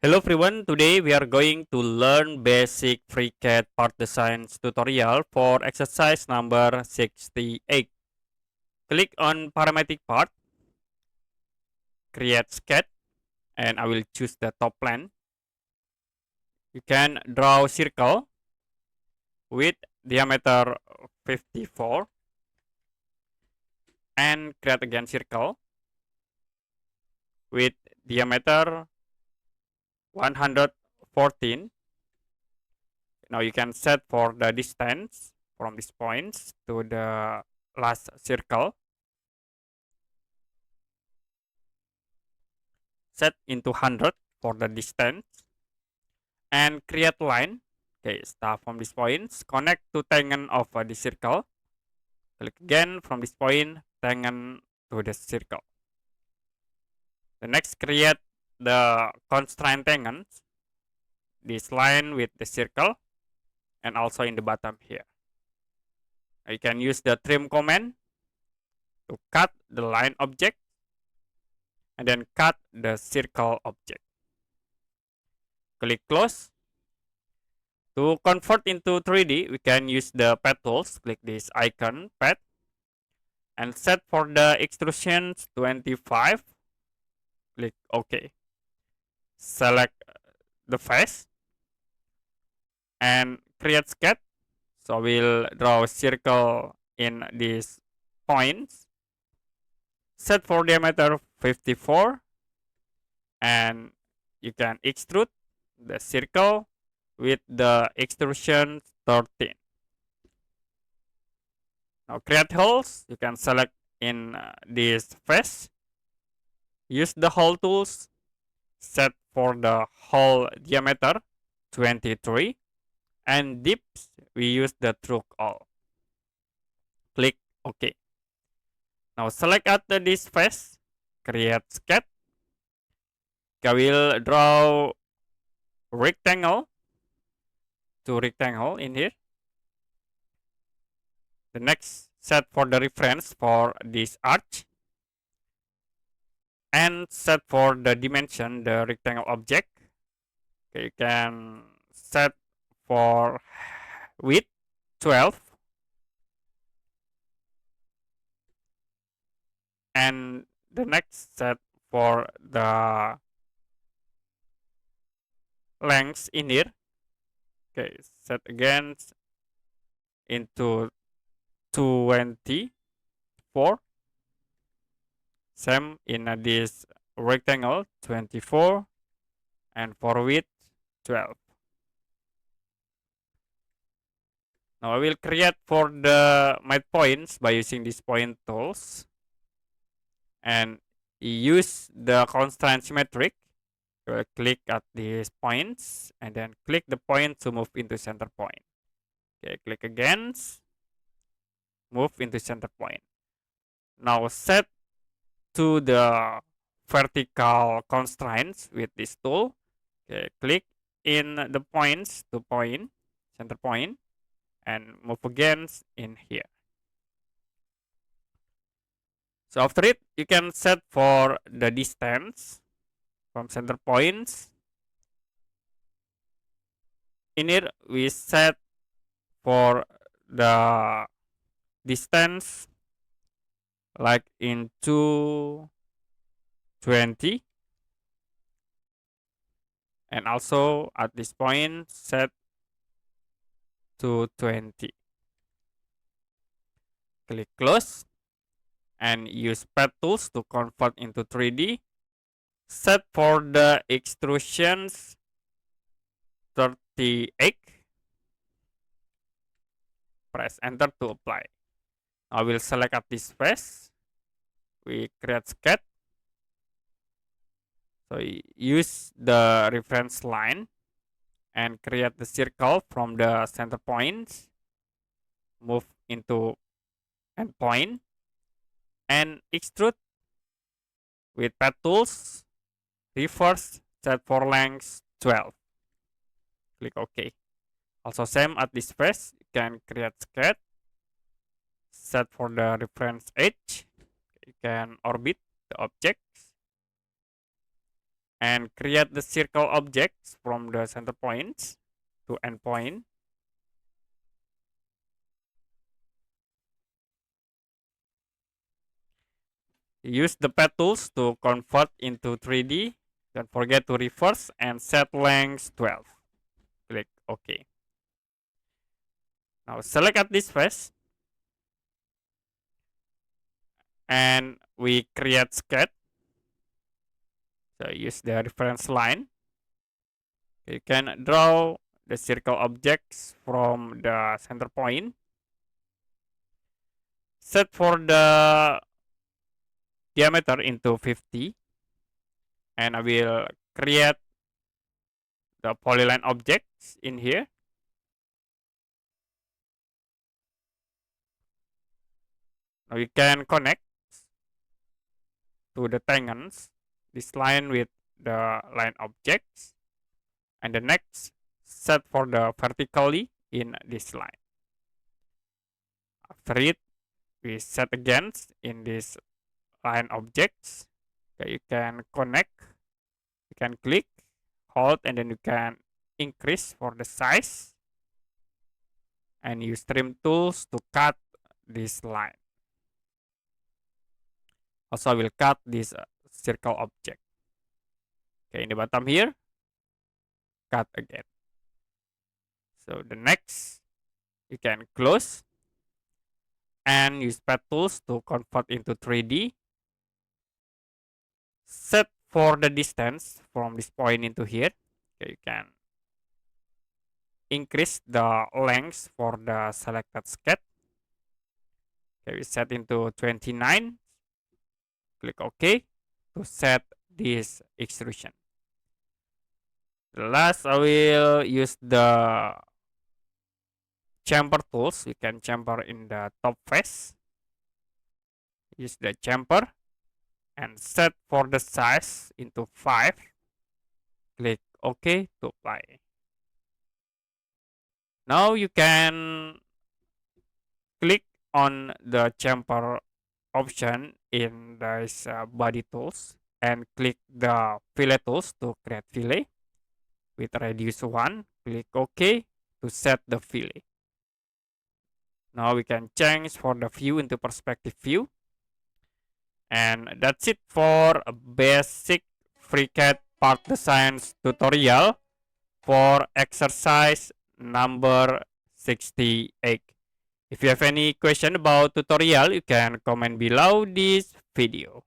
Hello everyone, today we are going to learn basic FreeCAD part designs tutorial for exercise number 68. Click on parametric part, create sketch, and I will choose the top plan. You can draw circle with diameter 54 and create again circle with diameter 114. Now you can set for the distance from these points to the last circle. Set into 100 for the distance and create line. Okay, start from this point, connect to tangent of the circle. Click again from this point, tangent to the circle. The next, create the constraint tangents, this line with the circle, and also in the bottom here. You can use the trim command to cut the line object and then cut the circle object. Click close. To convert into 3D, we can use the pad tools. Click this icon, pad, and set for the extrusions 25. Click OK. Select the face and create sketch. So we'll draw a circle in these points. Set for diameter 54, and you can extrude the circle with the extrusion 13. Now create holes. You can select in this face. Use the hole tools. Set for the hole diameter 23. And dips, we use the stroke all. Click OK. Now select at this face. Create sketch. I will draw rectangle. Two rectangle in here. The next, set for the reference for this arch. And set for the dimension, the rectangle object. Okay, you can set for width 12. And the next, set for the length in here. Okay, set again into 24. Same in this rectangle 24, and for width 12. Now I will create for the midpoints by using these point tools and use the constraint symmetric. Click at these points and then click the point to move into center point. Okay, click again, move into center point. Now set to the vertical constraints with this tool. Okay, click in the points to point, center point, and move again in here. So after it, you can set for the distance from center points. In here, we set for the distance like into 20, and also at this point set to 20. Click close and use pad tools to convert into 3D. Set for the extrusions 38. Press enter to apply. I will select at this face. We create sketch. So use the reference line and create the circle from the center point. Move into endpoint and extrude with pad tools. Reverse, set for length 12. Click OK. Also same at this face, you can create sketch. Set for the reference edge. You can orbit the objects and create the circle objects from the center points to endpoint. Use the path tools to convert into 3D. Don't forget to reverse and set length 12. Click OK. Now select at this face and we create sketch. So use the reference line. You can draw the circle objects from the center point. Set for the diameter into 50. And I will create the polyline objects in here. Now you can connect to the tangents this line with the line objects, and the next set for the vertically in this line. After it, we set again in this line objects. Okay, you can connect, you can click, hold, and then you can increase for the size, and use trim tools to cut this line. Also, I will cut this circle object. Okay, in the bottom here, cut again. So the next, you can close and use path tools to convert into 3D. Set for the distance from this point into here. Okay, you can increase the length for the selected sketch. Okay, we set into 29. Click OK to set this extrusion. Last, I will use the chamfer tools. You can chamfer in the top face. Use the chamfer and set for the size into 5. Click OK to apply. Now you can click on the chamfer option in this body tools and click the fillet tools to create fillet. With radius 1, click OK to set the fillet. Now we can change for the view into perspective view. And that's it for a basic FreeCAD part designs tutorial for exercise number 68. If you have any question about tutorial, you can comment below this video.